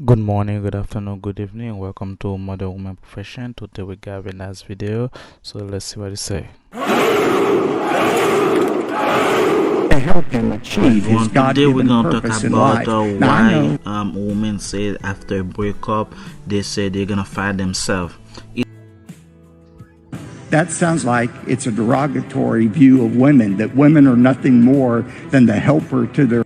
Good morning, good afternoon, good evening. Welcome to Modern Woman Profession. Today we got a nice video. So let's see what it say. To help him achieve his Today we're God-given gonna talk purpose in about life. Now, I know why women say after a breakup they say they're gonna find themselves. that sounds like it's a derogatory view of women, that women are nothing more than the helper to their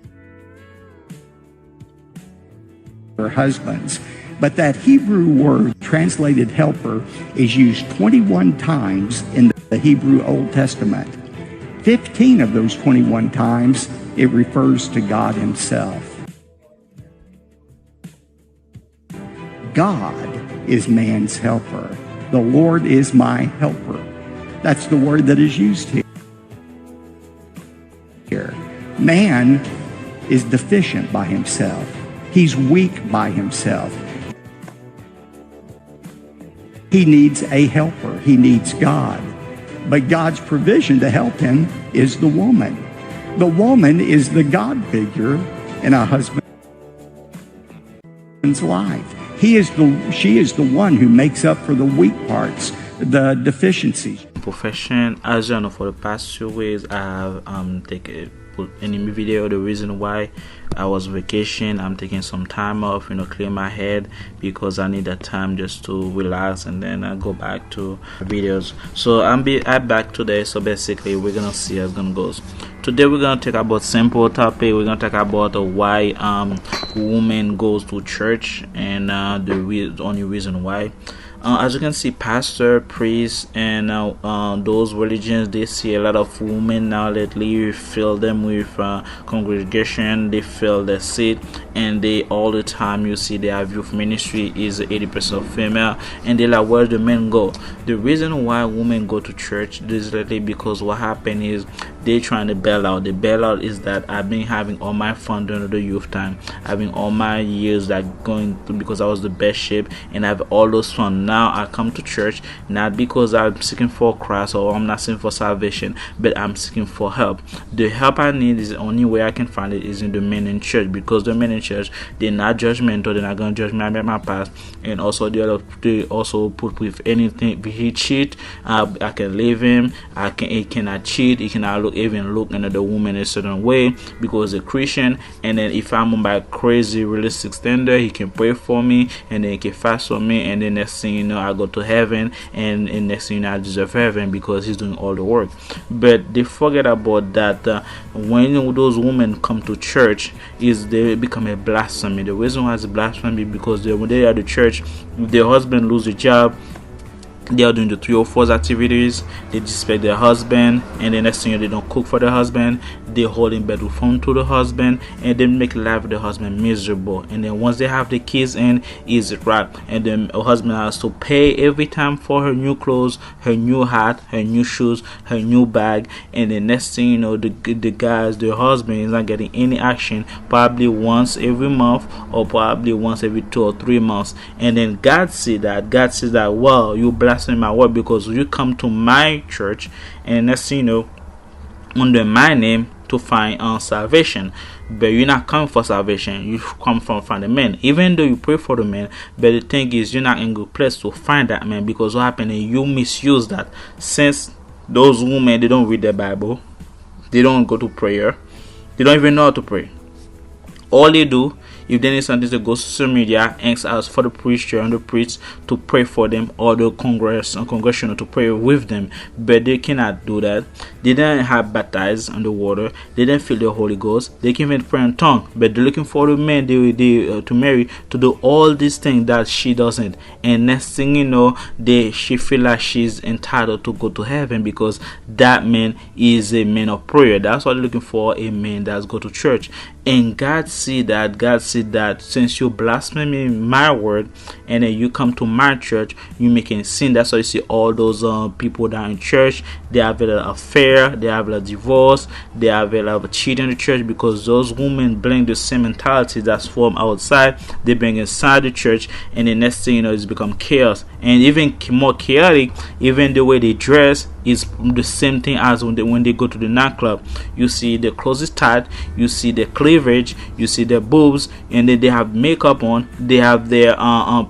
husbands. But that Hebrew word translated helper is used 21 times in the Hebrew Old Testament. 15 of those 21 times it refers to God himself. God is man's helper. The Lord is my helper. That's the word that is used here. Man is deficient by himself. He's weak by himself. He needs a helper. He needs God. But God's provision to help him is the woman. The woman is the God figure in a husband's life. She is the one who makes up for the weak parts, the deficiencies. Profession, as you know, for the past 2 weeks I have put any video. The reason why I was vacation, I'm taking some time off, clear my head, because I need that time just to relax, and then I go back to videos. So I'm back today. So basically we're gonna see how it's gonna go. Today we're gonna talk about simple topic. We're gonna talk about why women goes to church, and the only reason why. As you can see, pastor, priest, and those religions, they see a lot of women now lately. You fill them with congregation, they fill the seat, and they all the time you see their youth ministry is 80% female, and they're like, where do men go? The reason why women go to church is lately because what happened is they trying to bail out. The bailout is that I've been having all my fun during the youth time. I've been all my years like going through because I was the best shape, and I have all those fun. Now I come to church not because I'm seeking for Christ or I'm not seeking for salvation, but I'm seeking for help. The help I need is the only way I can find it is in the men in church, because the men in church, they're not judgmental. They're not gonna judge me about my past, and also they also put with anything. If he cheat, I can leave him. He cannot cheat. He cannot even look another woman a certain way because he's a Christian. And then if I'm on my crazy realistic standard, he can pray for me, and then he can fast for me, and then next thing you know, I go to heaven, and next thing you know, I deserve heaven because he's doing all the work. But they forget about that when those women come to church, is they become a blasphemy. The reason why it's a blasphemy because when they are at the church, their husband lose a job, they are doing the 304 activities, they disrespect their husband, and the next thing they don't cook for their husband, they hold in bed with phone to the husband, and they make life of the husband miserable. And then once they have the kids in, is wrap, and then her husband has to pay every time for her new clothes, her new hat, her new shoes, her new bag. And the next thing you know, the husband is not getting any action, probably once every month or probably once every 2 or 3 months. And then God says that well, you blaspheme my word because you come to my church, and next thing you know, under my name to find salvation, but you're not coming for salvation. You come from the men, even though you pray for the men. But the thing is, you're not in a good place to find that man, because what happened is you misuse that. Since those women, they don't read the Bible, they don't go to prayer, they don't even know how to pray. All they do, if they need something, to go to social media and ask for the preacher and the priest to pray for them, or the congregational to pray with them. But they cannot do that. They didn't have baptized on the water. They didn't feel the Holy Ghost. They can even pray in tongue. But they're looking for the man to marry to do all these things that she doesn't. And next thing you know, she feel like she's entitled to go to heaven because that man is a man of prayer. That's what they're looking for, a man that's go to church. And God see that since you blaspheme my word, and then you come to my church, you making sin. That's why you see all those people that are in church, they have a affair, they have a divorce, they have a lot of cheating in the church, because those women bring the same mentality that's from outside, they bring inside the church, and the next thing you know, it's become chaos. And even more chaotic, even the way they dress, is the same thing as when they go to the nightclub. You see the clothes is tight, you see the cleavage, you see the boobs, and then they have makeup on, they have their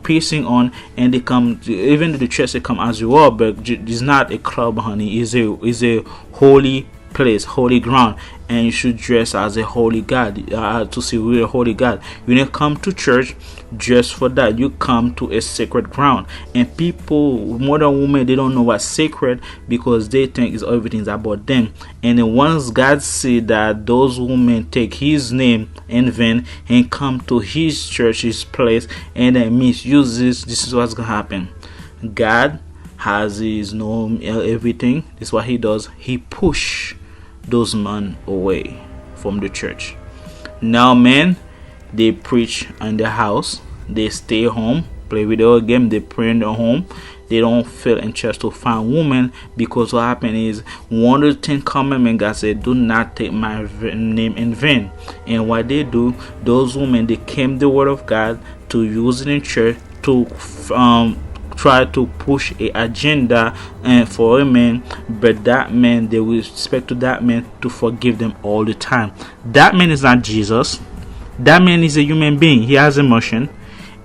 piercing on, and they come to, even to the church they come as you are, but it's not a club, honey. It's a holy place, holy ground, and you should dress as a holy God, to see we're a holy God. You don't come to church just for that. You come to a sacred ground, and people, modern women, they don't know what's sacred because they think it's everything's about them. And then once God see that those women take his name in vain and come to his church, his place, and then misuse this is what's gonna happen. God has his know everything. This is what he does. He push those men away from the church. Now men, they preach in the house, they stay home, play video game, they pray in their home. They don't feel interest to find women, because what happened is one of the 10 commandments, God said, do not take my name in vain. And what they do, those women, they came the word of God to use it in church to try to push a agenda for a man, but that man, they will expect to that man to forgive them all the time. That man is not Jesus. That man is a human being. He has emotion,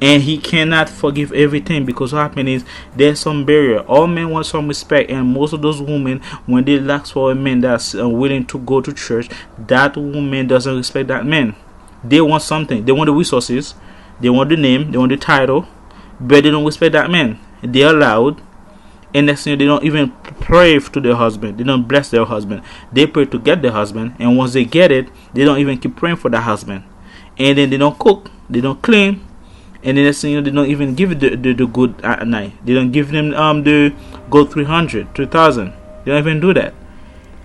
and he cannot forgive everything, because what happens is there's some barrier. All men want some respect, and most of those women, when they ask for a man that's willing to go to church, that woman doesn't respect that man. They want something. They want the resources, they want the name, they want the title, but they don't respect that man. They are loud, and next thing they don't even pray to their husband. They don't bless their husband. They pray to get their husband, and once they get it, they don't even keep praying for the husband. And then they don't cook, they don't clean, and then next thing they don't even give it the good at night. They don't give them the good 300, 3,000. They don't even do that.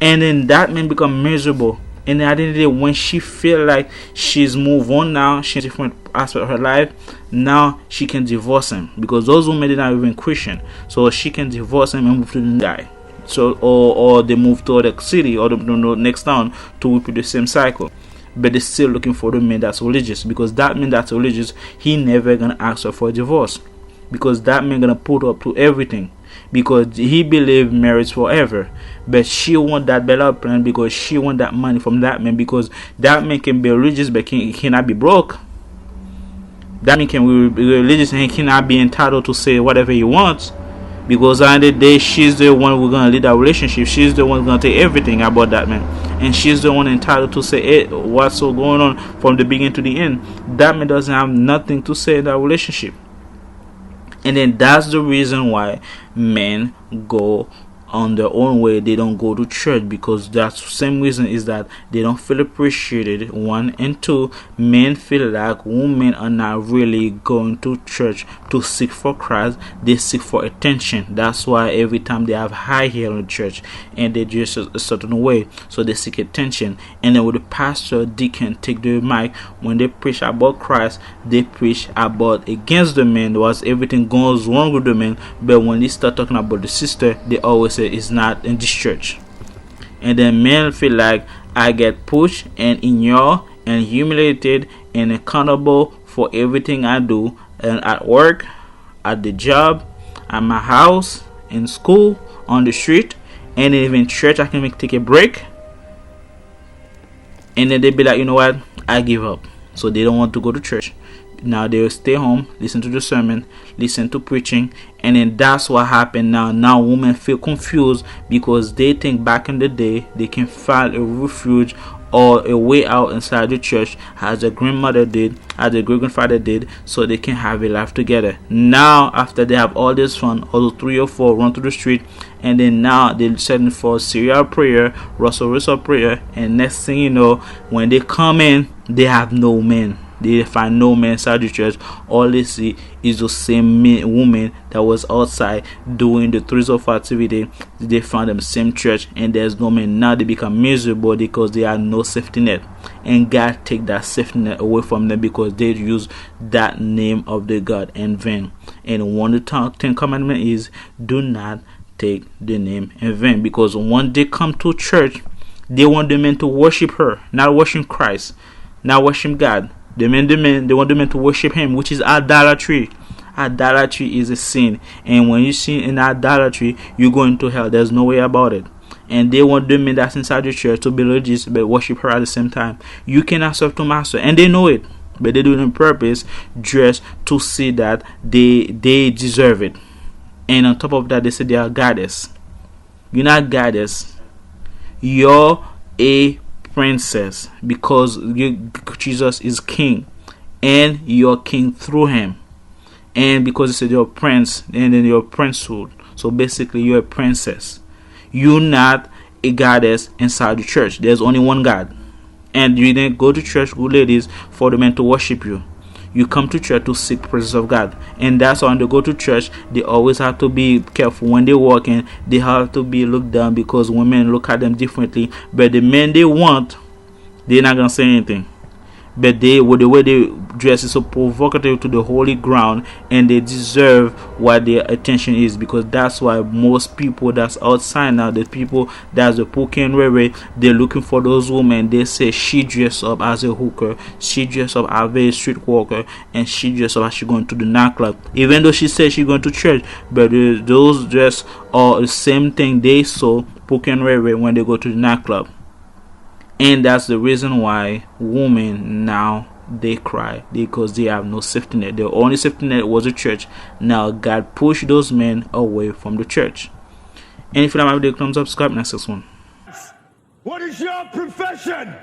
And then that man become miserable. And at the end of the day, when she feel like she's moved on now, she's different aspect of her life, now she can divorce him, because those women are not even Christian, so she can divorce him and move to the guy. So or they move to the city or the next town to repeat the same cycle. But they're still looking for the man that's religious, because that man that's religious, he never gonna ask her for a divorce, because that man gonna put up to everything, because he believe marriage forever. But she want that better plan, because she want that money from that man, because that man can be religious but he cannot be broke. That man can be religious and he cannot be entitled to say whatever he wants, because at the end of the day, she's the one who's gonna lead that relationship. She's the one who's gonna take everything about that man, and she's the one entitled to say what's so going on from the beginning to the end. That man doesn't have nothing to say in that relationship. And then that's the reason why men go on their own way. They don't go to church, because that same reason is that they don't feel appreciated, one, and two, men feel like women are not really going to church to seek for Christ. They seek for attention. That's why every time they have high heel in church and they dress a certain way, so they seek attention. And then with the pastor, deacon take the mic, when they preach about Christ, they preach about against the man, was everything goes wrong with the man. But when they start talking about the sister, they always say it's not in this church. And then men feel like I get pushed and ignored and humiliated and accountable for everything I do, and at work, at the job, at my house, in school, on the street, and even church. I can take a break, and then they be like, you know what, I give up. So they don't want to go to church. Now they'll stay home, listen to the sermon, listen to preaching, and then that's what happened now. Now women feel confused, because they think back in the day they can find a refuge or a way out inside the church, as their grandmother did, as their great grandfather did, so they can have a life together. Now after they have all this fun, all the 3 or 4 run to the street, and then now they're setting for serial prayer, Russell prayer, and next thing you know, when they come in, they have no men. They find no man inside the church. All they see is the same woman that was outside doing the 3 of activity. They found them same church, and there's no man. Now they become miserable because they have no safety net, and God take that safety net away from them, because they use that name of the God in vain. And one of the 10 commandments is do not take the name in vain, because when they come to church, they want the men to worship her, not worship Christ, not worship God. They want the men to worship him, which is idolatry. Idolatry is a sin, and when you sin in idolatry, you go into hell. There's no way about it. And they want the men that's inside the church to be religious but worship her at the same time. You cannot serve two masters, and they know it, but they do it on purpose just to see that they deserve it. And on top of that, they say they are goddess. You're not goddess. You're a princess, because Jesus is king, and you're king through him. And because he said you're a prince, and then you're a princehood. So basically, you're a princess. You're not a goddess inside the church. There's only one God. And you didn't go to church, good ladies, for the men to worship you. You come to church to seek the presence of God. And that's why when they go to church, they always have to be careful. When they walk in, they have to be looked down, because women look at them differently. But the men they want, they're not going to say anything. But with the way they dress is so provocative to the holy ground, and they deserve what their attention is, because that's why most people that's outside now, the people that's the poking way, they're looking for those women. They say she dressed up as a hooker, she dressed up as a street walker, and she dressed up as she going to the nightclub, even though she said she going to church. But those dress are the same thing they saw poking way when they go to the nightclub. And that's the reason why women now, they cry, because they have no safety net. The only safety net was the church. Now God pushed those men away from the church. And if you like my video, thumbs up, subscribe, next one. What is your profession?